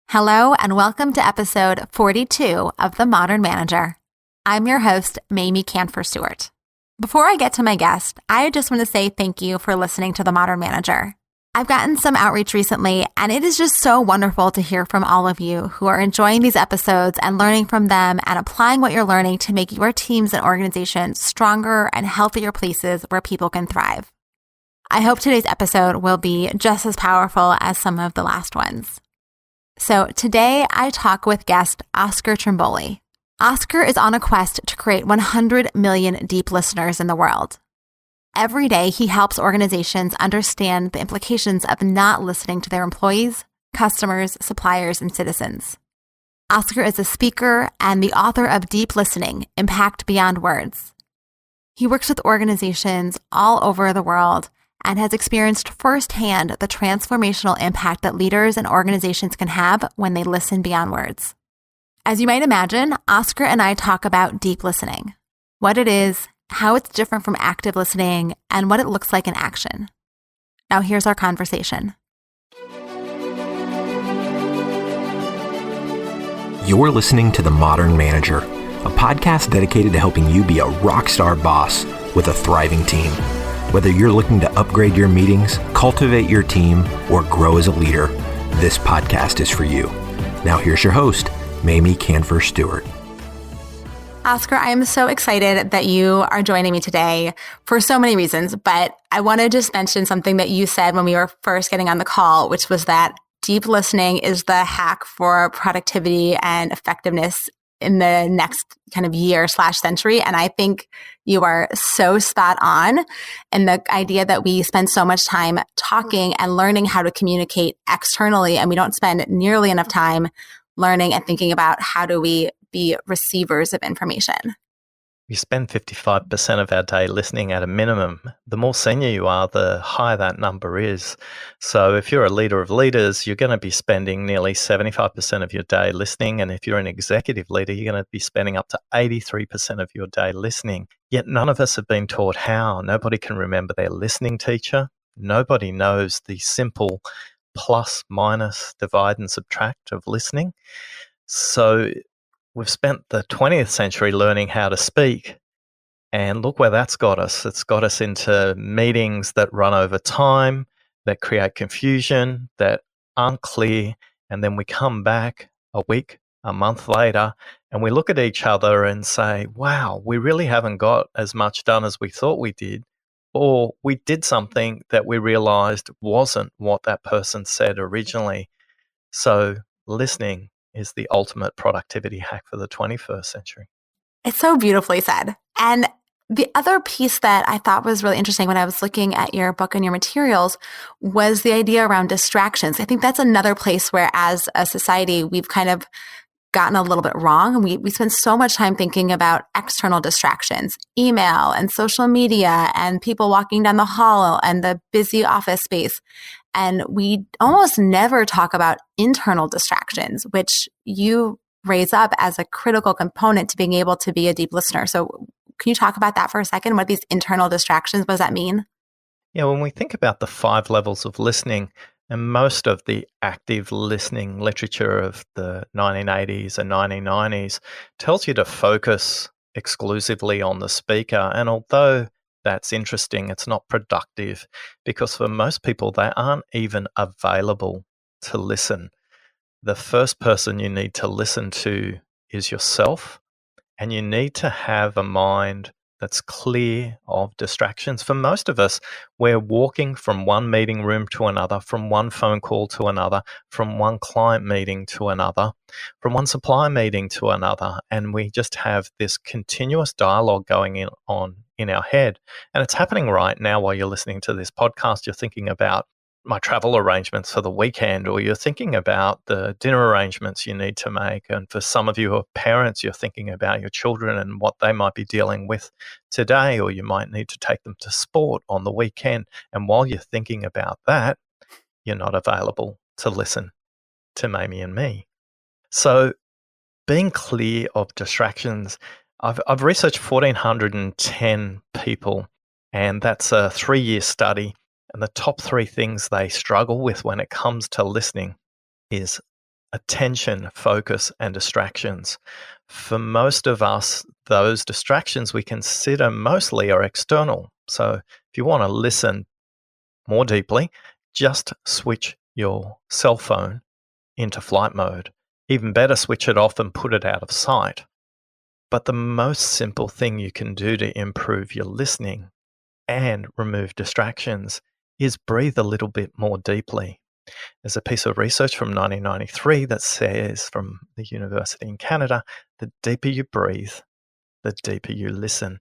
Hello, and welcome to episode 42 of The Modern Manager. I'm your host, Mamie Canfor-Stewart. Before I get to my guest, I just want to say thank you for listening to The Modern Manager. I've gotten some outreach recently, and it is just so wonderful to hear from all of you who are enjoying these episodes and learning from them and applying what you're learning to make your teams and organizations stronger and healthier places where people can thrive. I hope today's episode will be just as powerful as some of the last ones. So today I talk with guest Oscar Trimboli. Oscar is on a quest to create 100 million deep listeners in the world. Every day he helps organizations understand the implications of not listening to their employees, customers, suppliers, and citizens. Oscar is a speaker and the author of Deep Listening, Impact Beyond Words. He works with organizations all over the world and has experienced firsthand the transformational impact that leaders and organizations can have when they listen beyond words. As you might imagine, Oscar and I talk about deep listening, what it is, how it's different from active listening, and what it looks like in action. Now here's our conversation. You're listening to The Modern Manager, a podcast dedicated to helping you be a rockstar boss with a thriving team. Whether you're looking to upgrade your meetings, cultivate your team, or grow as a leader, this podcast is for you. Now here's your host, Mamie Canfor-Stewart. Oscar, I am so excited that you are joining me today for so many reasons, but I want to just mention something that you said when we were first getting on the call, which was that deep listening is the hack for productivity and effectiveness in the next kind of year/century. And I think you are so spot on. And the idea that we spend so much time talking and learning how to communicate externally, and we don't spend nearly enough time learning and thinking about how do we be receivers of information. We spend 55% of our day listening at a minimum. The more senior you are, the higher that number is. So if you're a leader of leaders, you're going to be spending nearly 75% of your day listening. And if you're an executive leader, you're going to be spending up to 83% of your day listening. Yet none of us have been taught how. Nobody can remember their listening teacher. Nobody knows the simple plus, minus, divide and subtract of listening. So we've spent the 20th century learning how to speak, and look where that's got us. It's got us into meetings that run over time, that create confusion, that aren't clear, and then we come back a week, a month later, and we look at each other and say, wow, we really haven't got as much done as we thought we did, or we did something that we realized wasn't what that person said originally. So listening is the ultimate productivity hack for the 21st century. It's so beautifully said. And the other piece that I thought was really interesting when I was looking at your book and your materials was the idea around distractions. I think that's another place where as a society, we've kind of gotten a little bit wrong. We spend so much time thinking about external distractions, email and social media and people walking down the hall and the busy office space. And we almost never talk about internal distractions, which you raise up as a critical component to being able to be a deep listener. So can you talk about that for a second? What these internal distractions, what does that mean? Yeah, when we think about the 5 levels of listening, and most of the active listening literature of the 1980s and 1990s tells you to focus exclusively on the speaker. And although that's interesting, it's not productive because for most people, they aren't even available to listen. The first person you need to listen to is yourself, and you need to have a mind that's clear of distractions. For most of us, we're walking from one meeting room to another, from one phone call to another, from one client meeting to another, from one supplier meeting to another, and we just have this continuous dialogue going on in our head. And it's happening right now while you're listening to this podcast. You're thinking about my travel arrangements for the weekend, or you're thinking about the dinner arrangements you need to make. And for some of you who are parents, you're thinking about your children and what they might be dealing with today, or you might need to take them to sport on the weekend. And while you're thinking about that, you're not available to listen to Mamie and me. So being clear of distractions, I've researched 1,410 people, and that's a 3-year study. And the top 3 things they struggle with when it comes to listening is attention, focus, and distractions. For most of us, those distractions we consider mostly are external. So if you want to listen more deeply, just switch your cell phone into flight mode. Even better, switch it off and put it out of sight. But the most simple thing you can do to improve your listening and remove distractions is breathe a little bit more deeply. There's a piece of research from 1993 that says, from the university in Canada, the deeper you breathe, the deeper you listen.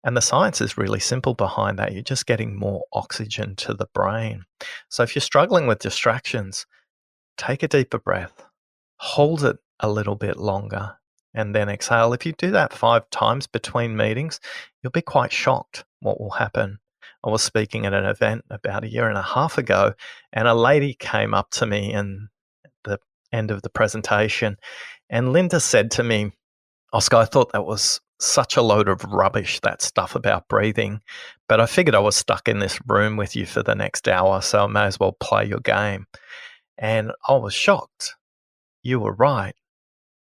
And the science is really simple behind that. You're just getting more oxygen to the brain. So if you're struggling with distractions, take a deeper breath, hold it a little bit longer, and then exhale. If you do that 5 times between meetings, you'll be quite shocked what will happen. I was speaking at an event about 1.5 years ago, and a lady came up to me at the end of the presentation, and Linda said to me, "Oscar, I thought that was such a load of rubbish, that stuff about breathing, but I figured I was stuck in this room with you for the next hour, so I may as well play your game." And I was shocked. You were right.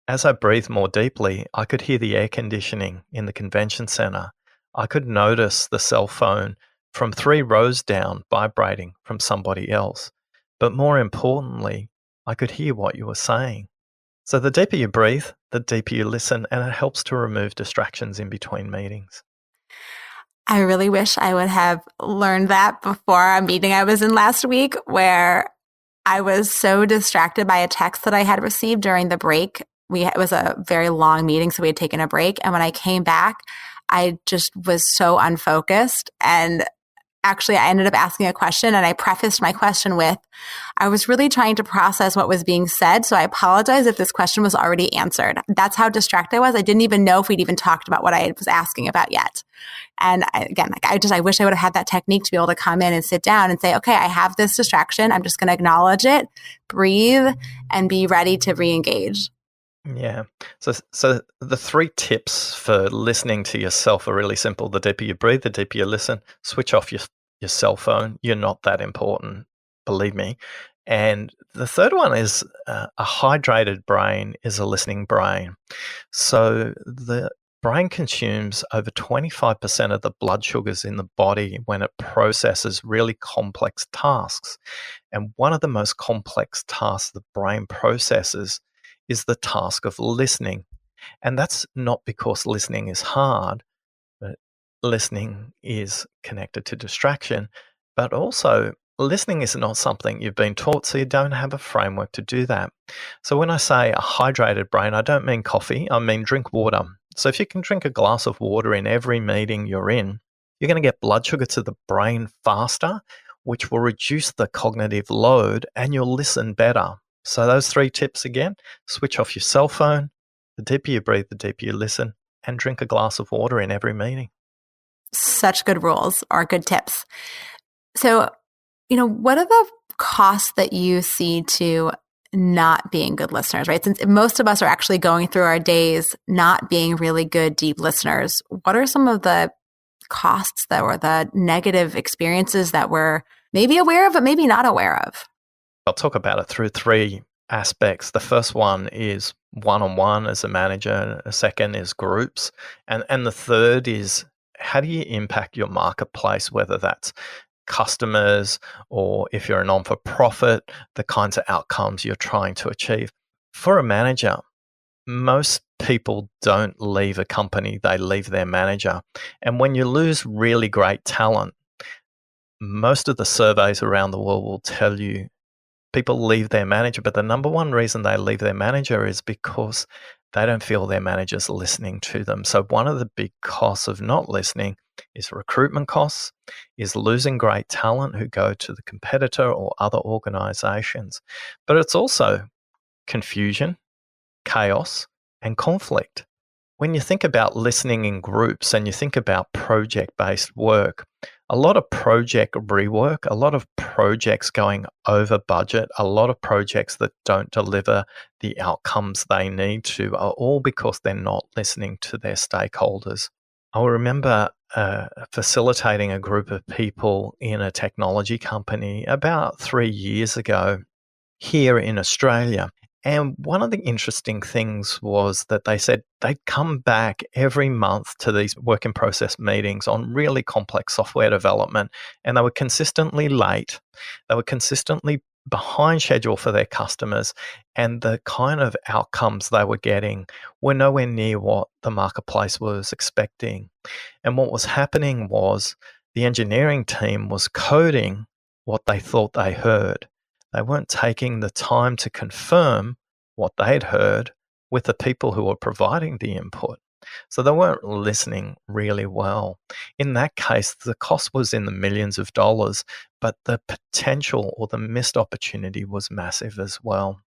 As I breathed more deeply, I could hear the air conditioning in the convention center. I could notice the cell phone from 3 rows down vibrating from somebody else. But more importantly, I could hear what you were saying. So the deeper you breathe, the deeper you listen, and it helps to remove distractions in between meetings. I really wish I would have learned that before a meeting I was in last week, where I was so distracted by a text that I had received during the break. It was a very long meeting, so we had taken a break. And when I came back, I just was so unfocused. And actually, I ended up asking a question, and I prefaced my question with, I was really trying to process what was being said, so I apologize if this question was already answered. That's how distracted I was. I didn't even know if we'd even talked about what I was asking about yet. And I wish I would have had that technique to be able to come in and sit down and say, okay, I have this distraction. I'm just going to acknowledge it, breathe, and be ready to re-engage. Yeah. So the 3 tips for listening to yourself are really simple. The deeper you breathe, the deeper you listen. Switch off your cell phone. You're not that important, believe me. And the third one is a hydrated brain is a listening brain. So the brain consumes over 25% of the blood sugars in the body when it processes really complex tasks. And one of the most complex tasks the brain processes is the task of listening. And that's not because listening is hard, but listening is connected to distraction. But also, listening is not something you've been taught, so you don't have a framework to do that. So when I say a hydrated brain, I don't mean coffee, I mean drink water. So if you can drink a glass of water in every meeting you're in, you're going to get blood sugar to the brain faster, which will reduce the cognitive load, and you'll listen better. So those 3 tips again: switch off your cell phone, the deeper you breathe, the deeper you listen, and drink a glass of water in every meeting. Such good rules or good tips. So, what are the costs that you see to not being good listeners, right? Since most of us are actually going through our days not being really good, deep listeners, what are some of the costs that were the negative experiences that we're maybe aware of, but maybe not aware of? I'll talk about it through 3 aspects. The first one is one-on-one as a manager. A second is groups. And the third is, how do you impact your marketplace, whether that's customers or if you're a non-for-profit, the kinds of outcomes you're trying to achieve. For a manager, most people don't leave a company, they leave their manager. And when you lose really great talent, most of the surveys around the world will tell you people leave their manager, but the number one reason they leave their manager is because they don't feel their manager's listening to them. So one of the big costs of not listening is recruitment costs, is losing great talent who go to the competitor or other organizations. But it's also confusion, chaos, and conflict. When you think about listening in groups and you think about project-based work, a lot of project rework, a lot of projects going over budget, a lot of projects that don't deliver the outcomes they need to are all because they're not listening to their stakeholders. I remember facilitating a group of people in a technology company about 3 years ago here in Australia. And one of the interesting things was that they said they'd come back every month to these work in process meetings on really complex software development, and they were consistently late. They were consistently behind schedule for their customers, and the kind of outcomes they were getting were nowhere near what the marketplace was expecting. And what was happening was the engineering team was coding what they thought they heard. They weren't taking the time to confirm what they'd heard with the people who were providing the input. So they weren't listening really well. In that case, the cost was in the millions of dollars, but the potential or the missed opportunity was massive as well.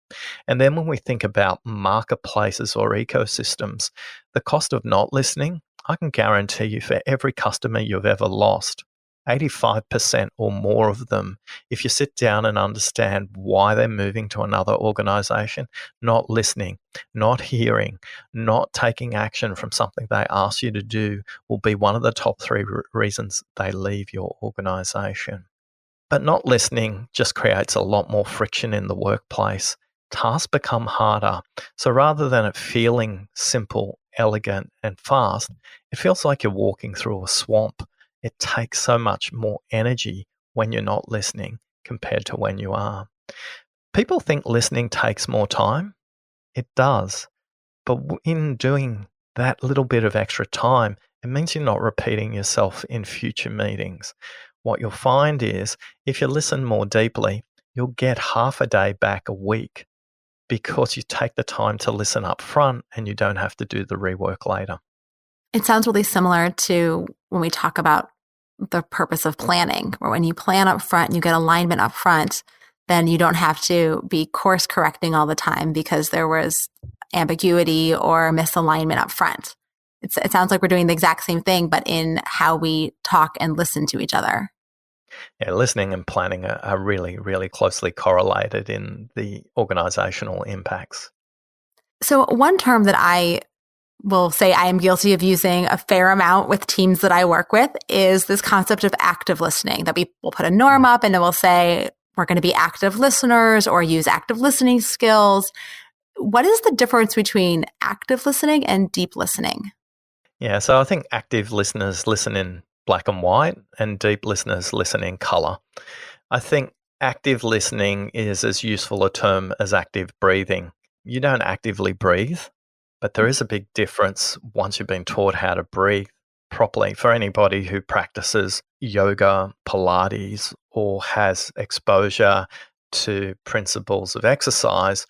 And then when we think about marketplaces or ecosystems, the cost of not listening, I can guarantee you for every customer you've ever lost, 85% or more of them, if you sit down and understand why they're moving to another organization, not listening, not hearing, not taking action from something they ask you to do, will be one of the top three reasons they leave your organization. But not listening just creates a lot more friction in the workplace. Tasks become harder. So rather than it feeling simple, elegant, and fast, it feels like you're walking through a swamp. It takes so much more energy when you're not listening compared to when you are. People think listening takes more time. It does. But in doing that little bit of extra time, it means you're not repeating yourself in future meetings. What you'll find is if you listen more deeply, you'll get half a day back a week because you take the time to listen up front and you don't have to do the rework later. It sounds really similar to when we talk about the purpose of planning, where when you plan up front and you get alignment up front, then you don't have to be course correcting all the time because there was ambiguity or misalignment up front. It sounds like we're doing the exact same thing, but in how we talk and listen to each other. Yeah, listening and planning are really, really closely correlated in the organizational impacts. So one term that I will say I am guilty of using a fair amount with teams that I work with is this concept of active listening, that we will put a norm up and then we'll say we're going to be active listeners or use active listening skills. What is the difference between active listening and deep listening? Yeah, so I think active listeners listen in black and white and deep listeners listen in color. I think active listening is as useful a term as active breathing. You don't actively breathe, but there is a big difference once you've been taught how to breathe properly. For anybody who practices yoga, Pilates, or has exposure to principles of exercise,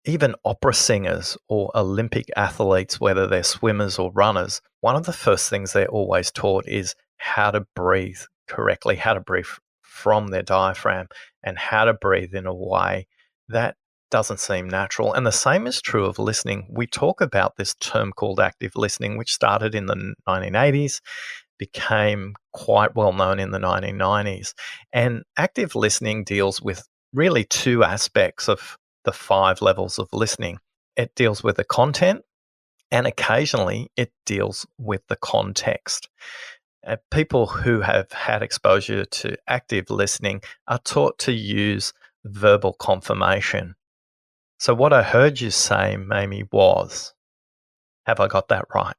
even opera singers or Olympic athletes, whether they're swimmers or runners, one of the first things they're always taught is how to breathe correctly, how to breathe from their diaphragm, and how to breathe in a way that doesn't seem natural. And the same is true of listening. We talk about this term called active listening, which started in the 1980s, became quite well known in the 1990s. And active listening deals with really two aspects of the 5 levels of listening. It deals with the content, and occasionally it deals with the context. People who have had exposure to active listening are taught to use verbal confirmation. So what I heard you say, Mamie, was, have I got that right?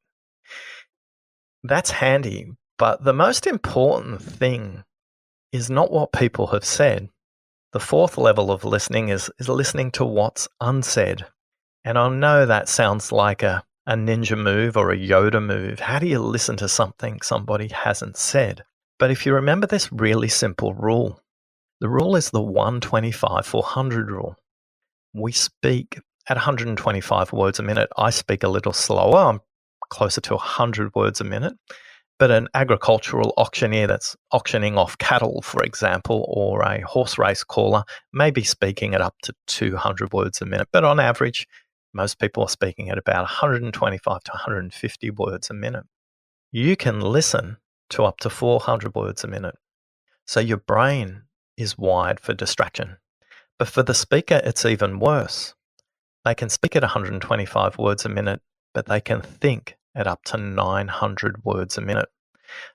That's handy, but the most important thing is not what people have said. The 4th level of listening is listening to what's unsaid. And I know that sounds like a ninja move or a Yoda move. How do you listen to something somebody hasn't said? But if you remember this really simple rule, the rule is the 125/400 rule. We speak at 125 words a minute. I speak a little slower. I'm closer to 100 words a minute. But an agricultural auctioneer that's auctioning off cattle, for example, or a horse race caller may be speaking at up to 200 words a minute. But on average, most people are speaking at about 125 to 150 words a minute. You can listen to up to 400 words a minute. So your brain is wired for distraction. But for the speaker, it's even worse. They can speak at 125 words a minute, but they can think at up to 900 words a minute.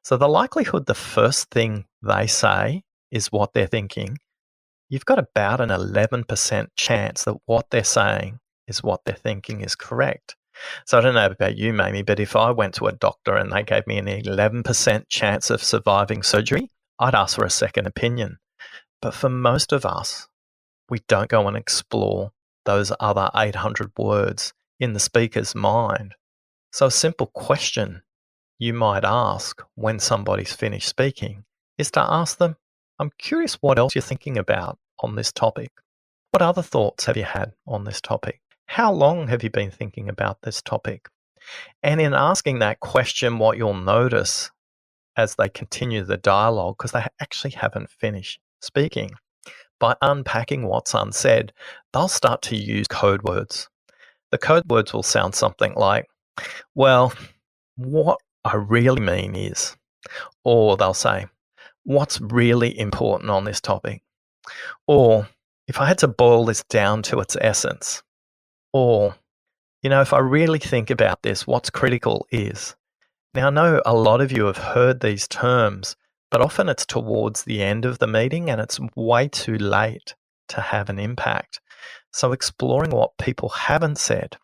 So the likelihood the first thing they say is what they're thinking you've got about an 11% chance that what they're saying is what they're thinking is correct. So I don't know about you, Mamie, but if I went to a doctor and they gave me an 11% chance of surviving surgery, I'd ask for a second opinion. But for most of us, we don't go and explore those other 800 words in the speaker's mind. So a simple question you might ask when somebody's finished speaking is to ask them, I'm curious what else you're thinking about on this topic. What other thoughts have you had on this topic? How long have you been thinking about this topic? And in asking that question, what you'll notice as they continue the dialogue, because they actually haven't finished speaking, by unpacking what's unsaid, they'll start to use code words. The code words will sound something like, well, what I really mean is, or they'll say, what's really important on this topic? Or if I had to boil this down to its essence, or, if I really think about this, what's critical is. Now, I know a lot of you have heard these terms, but often it's towards the end of the meeting and it's way too late to have an impact. So exploring what people haven't said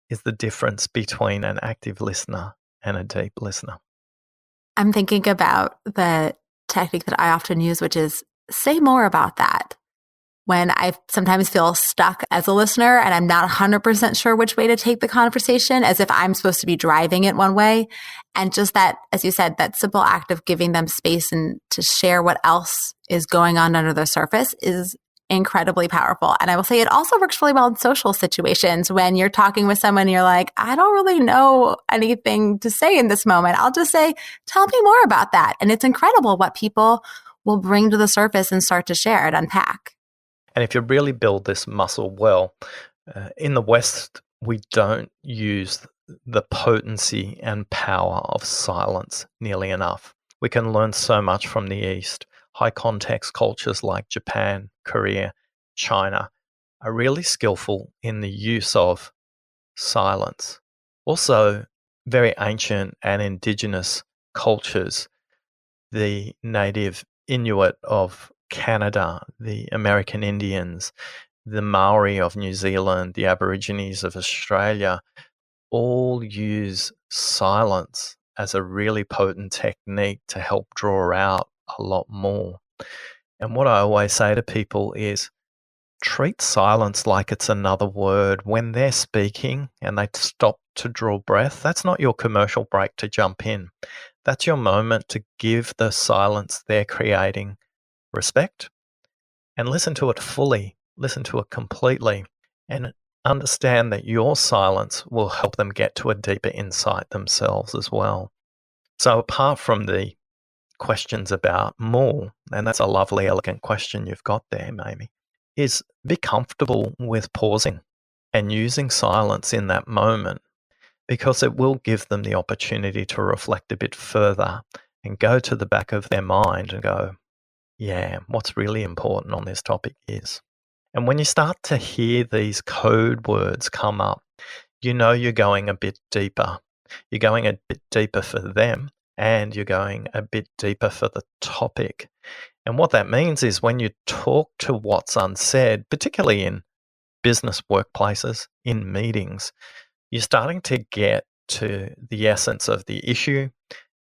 is the difference between an active listener and a deep listener. I'm thinking about the technique that I often use, which is say more about that. When I sometimes feel stuck as a listener and I'm not 100% sure which way to take the conversation, as if I'm supposed to be driving it one way. And just that, as you said, that simple act of giving them space and to share what else is going on under the surface is incredibly powerful. And I will say it also works really well in social situations when you're talking with someone and you're like, I don't really know anything to say in this moment. I'll just say, tell me more about that. And it's incredible what people will bring to the surface and start to share and unpack. And if you really build this muscle well, in the West, we don't use the potency and power of silence nearly enough. We can learn so much from the East. High context cultures like Japan, Korea, China are really skillful in the use of silence. Also, very ancient and indigenous cultures, the native Inuit of Canada, the American Indians, the Maori of New Zealand, the Aborigines of Australia, all use silence as a really potent technique to help draw out a lot more. And what I always say to people is treat silence like it's another word. When they're speaking and they stop to draw breath, that's not your commercial break to jump in. That's your moment to give the silence they're creating respect and listen to it fully, listen to it completely, and understand that your silence will help them get to a deeper insight themselves as well. So apart from the questions about more, and that's a lovely, elegant question you've got there, Mamie, is be comfortable with pausing and using silence in that moment, because it will give them the opportunity to reflect a bit further and go to the back of their mind and go, yeah, what's really important on this topic is. And when you start to hear these code words come up, you're going a bit deeper. You're going a bit deeper for them and you're going a bit deeper for the topic. And what that means is when you talk to what's unsaid, particularly in business workplaces, in meetings, you're starting to get to the essence of the issue.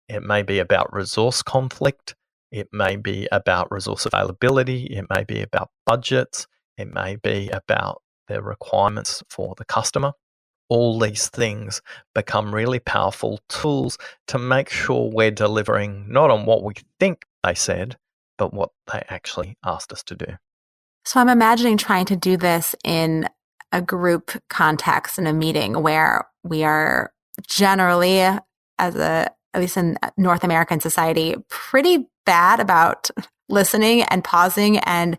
It may be about resource conflict. It may be about resource availability. It may be about budgets. It may be about the requirements for the customer. All these things become really powerful tools to make sure we're delivering not on what we think they said, but what they actually asked us to do. So I'm imagining trying to do this in a group context in a meeting where we are generally, at least in North American society, pretty bad about listening and pausing, and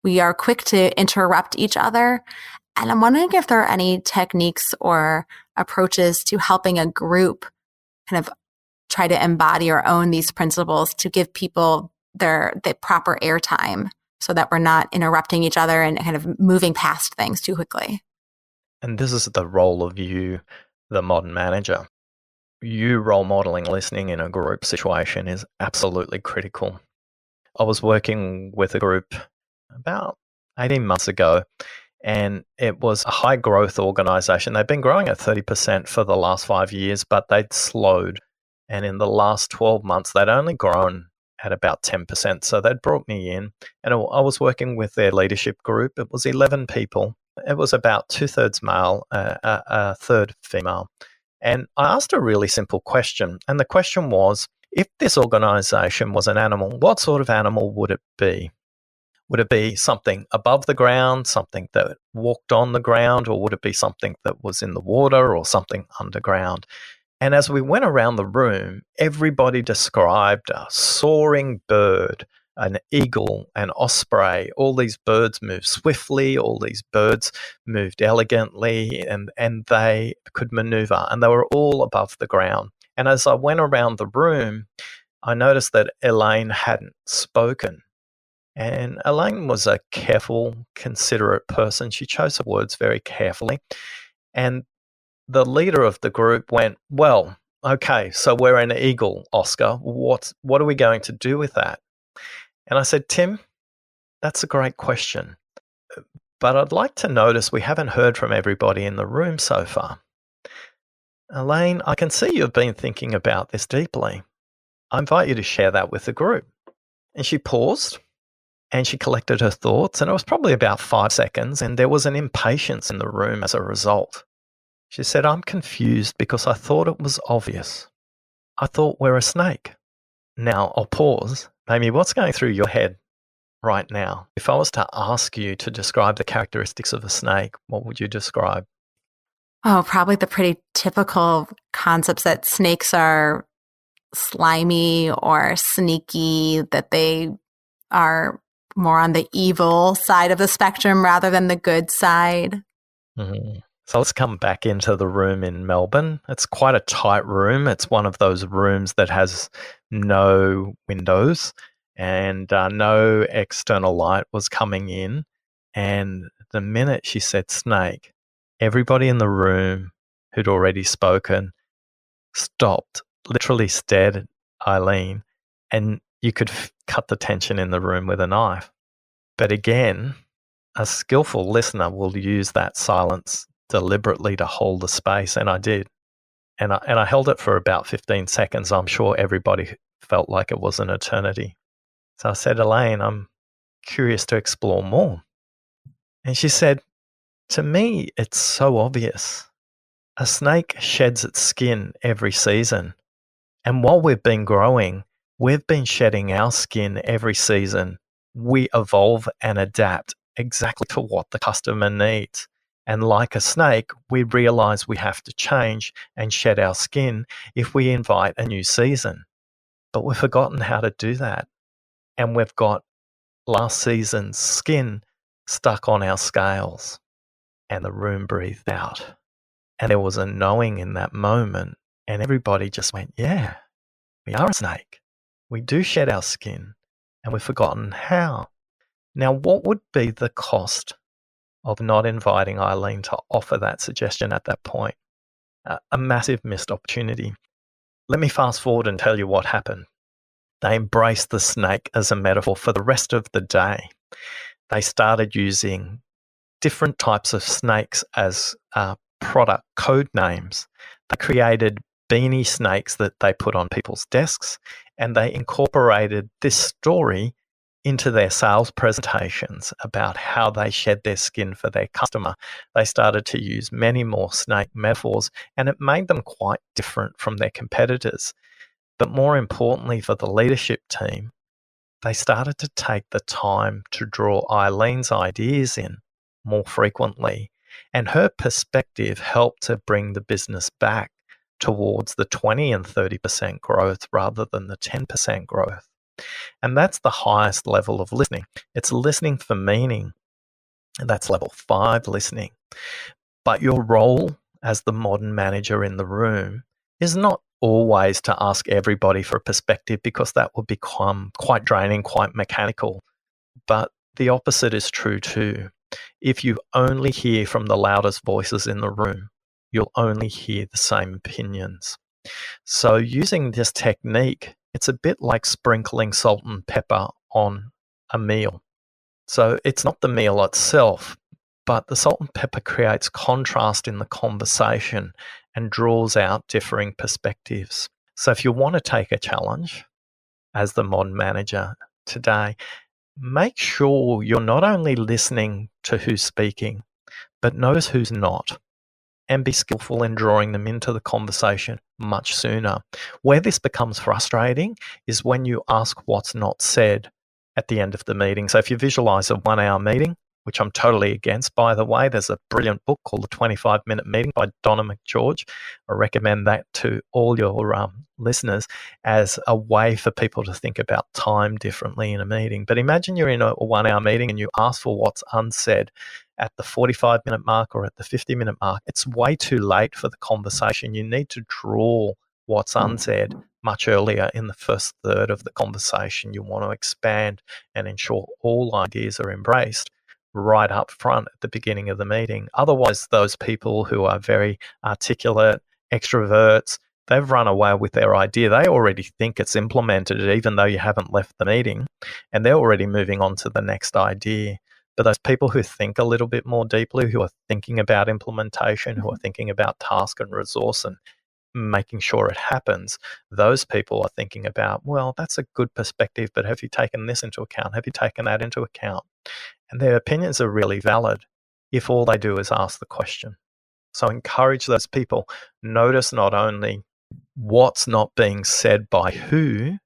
we are quick to interrupt each other. And I'm wondering if there are any techniques or approaches to helping a group kind of try to embody or own these principles to give people the proper airtime so that we're not interrupting each other and kind of moving past things too quickly. And this is the role of you, the modern manager. You role modeling listening in a group situation is absolutely critical. I was working with a group about 18 months ago, and it was a high growth organization. They've been growing at 30% for the last 5 years, but they'd slowed. And in the last 12 months, they'd only grown at about 10%. So they'd brought me in, and I was working with their leadership group. It was 11 people. It was about 2/3 male, a third female. And I asked a really simple question. And the question was, if this organization was an animal, what sort of animal would it be? Would it be something above the ground, something that walked on the ground, or would it be something that was in the water or something underground? And as we went around the room, everybody described a soaring bird, an eagle, an osprey. All these birds moved swiftly, all these birds moved elegantly, and they could maneuver, and they were all above the ground. And as I went around the room, I noticed that Elaine hadn't spoken. And Elaine was a careful, considerate person. She chose her words very carefully. And the leader of the group went, well, okay, so we're an eagle, Oscar. What are we going to do with that? And I said, Tim, that's a great question. But I'd like to notice we haven't heard from everybody in the room so far. Elaine, I can see you've been thinking about this deeply. I invite you to share that with the group. And she paused. And she collected her thoughts, and it was probably about 5 seconds, and there was an impatience in the room as a result. She said, I'm confused because I thought it was obvious. I thought we're a snake. Now, I'll pause. Amy, what's going through your head right now? If I was to ask you to describe the characteristics of a snake, what would you describe? Oh, probably the pretty typical concepts that snakes are slimy or sneaky, that they are more on the evil side of the spectrum rather than the good side. Mm-hmm. So let's come back into the room in Melbourne. It's quite a tight room. It's one of those rooms that has no windows and no external light was coming in. And the minute she said snake, everybody in the room who'd already spoken stopped, literally stared at Eileen, and you could cut the tension in the room with a knife. But again, a skillful listener will use that silence deliberately to hold the space, and I did. And I held it for about 15 seconds. I'm sure everybody felt like it was an eternity. So I said, Elaine, I'm curious to explore more. And she said, to me, it's so obvious. A snake sheds its skin every season. And while we've been growing, we've been shedding our skin every season. We evolve and adapt exactly to what the customer needs. And like a snake, we realize we have to change and shed our skin if we invite a new season. But we've forgotten how to do that. And we've got last season's skin stuck on our scales. And the room breathed out. And there was a knowing in that moment. And everybody just went, yeah, we are a snake. We do shed our skin. And we've forgotten how. Now, what would be the cost of not inviting Eileen to offer that suggestion at that point? A massive missed opportunity. Let me fast forward and tell you what happened. They embraced the snake as a metaphor for the rest of the day. They started using different types of snakes as product code names. They created beanie snakes that they put on people's desks, and they incorporated this story into their sales presentations about how they shed their skin for their customer. They started to use many more snake metaphors, and it made them quite different from their competitors. But more importantly for the leadership team, they started to take the time to draw Eileen's ideas in more frequently, and her perspective helped to bring the business back towards the 20 and 30% growth rather than the 10% growth. And that's the highest level of listening. It's listening for meaning. And that's level 5 listening. But your role as the modern manager in the room is not always to ask everybody for a perspective, because that will become quite draining, quite mechanical. But the opposite is true too. If you only hear from the loudest voices in the room, you'll only hear the same opinions. So using this technique, it's a bit like sprinkling salt and pepper on a meal. So it's not the meal itself, but the salt and pepper creates contrast in the conversation and draws out differing perspectives. So if you want to take a challenge as the modern manager today, make sure you're not only listening to who's speaking, but notice who's not, and be skillful in drawing them into the conversation much sooner. Where this becomes frustrating is when you ask what's not said at the end of the meeting. So if you visualize a 1-hour meeting, which I'm totally against, by the way, there's a brilliant book called The 25-Minute Meeting by Donna McGeorge. I recommend that to all your listeners as a way for people to think about time differently in a meeting. But imagine you're in a 1-hour meeting and you ask for what's unsaid at the 45-minute mark or at the 50-minute mark. It's way too late for the conversation. You need to draw what's unsaid much earlier in the first third of the conversation. You want to expand and ensure all ideas are embraced right up front at the beginning of the meeting. Otherwise, those people who are very articulate, extroverts, they've run away with their idea. They already think it's implemented, even though you haven't left the meeting, and they're already moving on to the next idea. But those people who think a little bit more deeply, who are thinking about implementation, who are thinking about task and resource and making sure it happens, those people are thinking about, well, that's a good perspective, but have you taken this into account? Have you taken that into account? And their opinions are really valid if all they do is ask the question. So encourage those people. Notice not only what's not being said by who,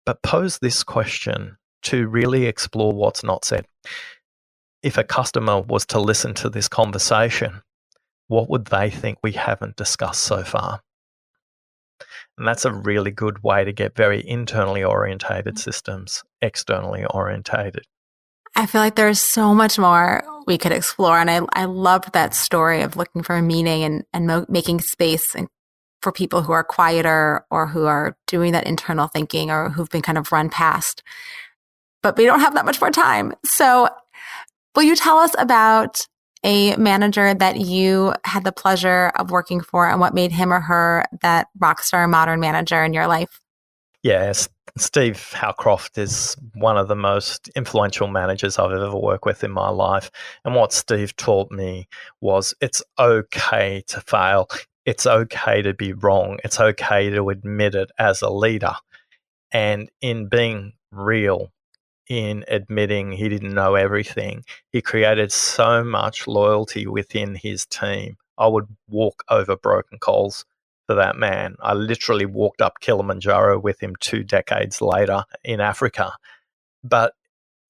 but pose this question to really explore what's not said. If a customer was to listen to this conversation, what would they think we haven't discussed so far? And that's a really good way to get very internally orientated systems externally orientated. I feel like there's so much more we could explore. And I loved that story of looking for a meaning and making space for people who are quieter or who are doing that internal thinking or who've been kind of run past. But we don't have that much more time. So will you tell us about a manager that you had the pleasure of working for and what made him or her that rockstar modern manager in your life? Yes, Steve Howcroft is one of the most influential managers I've ever worked with in my life. And what Steve taught me was it's okay to fail. It's okay to be wrong. It's okay to admit it as a leader. And in being real, in admitting he didn't know everything, he created so much loyalty within his team. I would walk over broken coals for that man. I literally walked up Kilimanjaro with him 2 decades later in Africa. But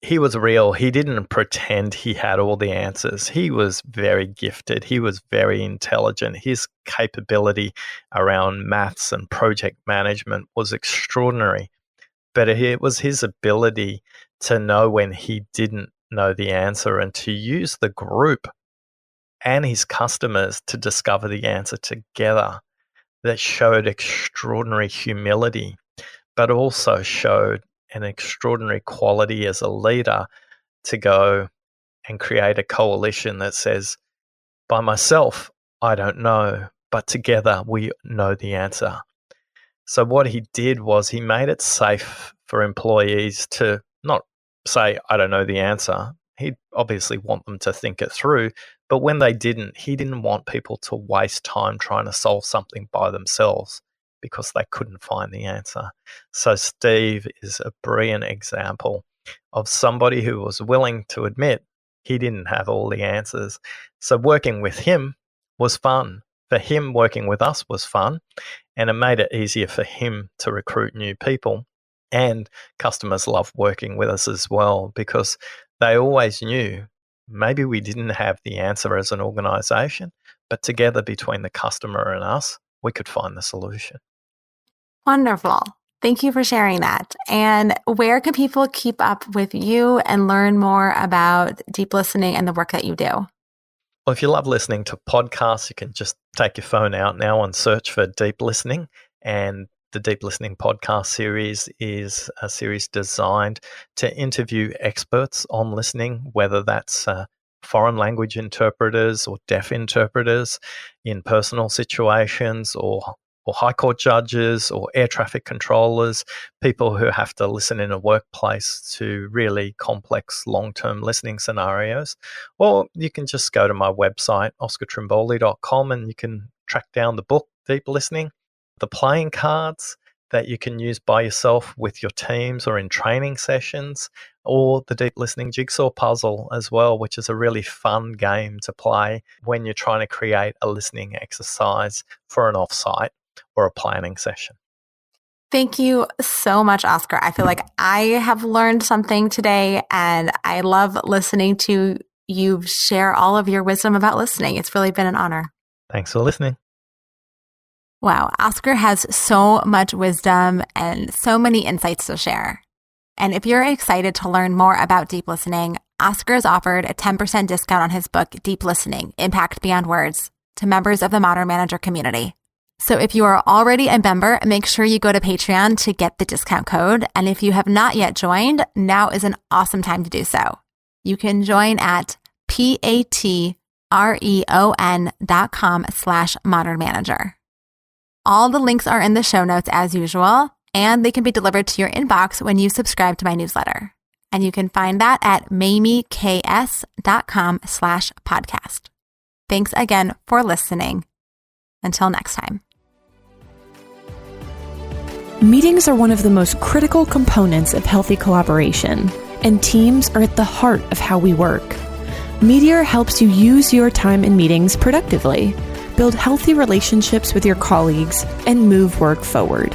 he was real. He didn't pretend he had all the answers. He was very gifted. He was very intelligent. His capability around maths and project management was extraordinary. But it was his ability to know when he didn't know the answer and to use the group and his customers to discover the answer together that showed extraordinary humility, but also showed an extraordinary quality as a leader to go and create a coalition that says, by myself, I don't know, but together we know the answer. So what he did was he made it safe for employees to not say, I don't know the answer. He'd obviously want them to think it through. But when they didn't, he didn't want people to waste time trying to solve something by themselves because they couldn't find the answer. So Steve is a brilliant example of somebody who was willing to admit he didn't have all the answers. So working with him was fun. For him, working with us was fun, and it made it easier for him to recruit new people. And customers love working with us as well because they always knew maybe we didn't have the answer as an organization, but together between the customer and us, we could find the solution. Wonderful. Thank you for sharing that. And where can people keep up with you and learn more about deep listening and the work that you do? Well, if you love listening to podcasts, you can just take your phone out now and search for Deep Listening. And the Deep Listening podcast series is a series designed to interview experts on listening, whether that's foreign language interpreters or deaf interpreters in personal situations or or high court judges or air traffic controllers, people who have to listen in a workplace to really complex long-term listening scenarios. Or you can just go to my website, oscartrimboli.com, and you can track down the book, Deep Listening, the playing cards that you can use by yourself with your teams or in training sessions, or the Deep Listening Jigsaw Puzzle as well, which is a really fun game to play when you're trying to create a listening exercise for an offsite or a planning session. Thank you so much, Oscar. I feel like I have learned something today, and I love listening to you share all of your wisdom about listening. It's really been an honor. Thanks for listening. Wow, Oscar has so much wisdom and so many insights to share. And if you're excited to learn more about deep listening, Oscar has offered a 10% discount on his book, Deep Listening, Impact Beyond Words, to members of the Modern Manager community. So if you are already a member, make sure you go to Patreon to get the discount code. And if you have not yet joined, now is an awesome time to do so. You can join at patreon.com/modernmanager. All the links are in the show notes as usual, and they can be delivered to your inbox when you subscribe to my newsletter. And you can find that at mamieks.com/podcast. Thanks again for listening. Until next time. Meetings are one of the most critical components of healthy collaboration, and teams are at the heart of how we work. Meteor helps you use your time in meetings productively, build healthy relationships with your colleagues, and move work forward.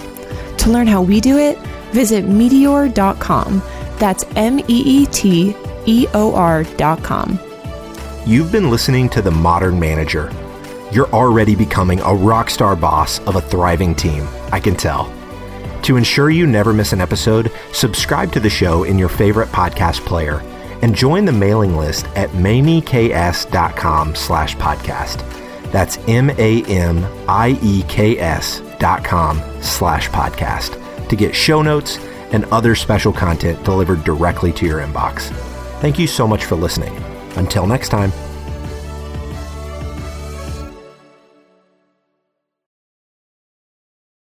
To learn how we do it, visit meteor.com. That's meeteor.com. You've been listening to The Modern Manager. You're already becoming a rockstar boss of a thriving team, I can tell. To ensure you never miss an episode, subscribe to the show in your favorite podcast player and join the mailing list at mamieks.com/podcast. That's MAMIEKS.com/podcast to get show notes and other special content delivered directly to your inbox. Thank you so much for listening. Until next time.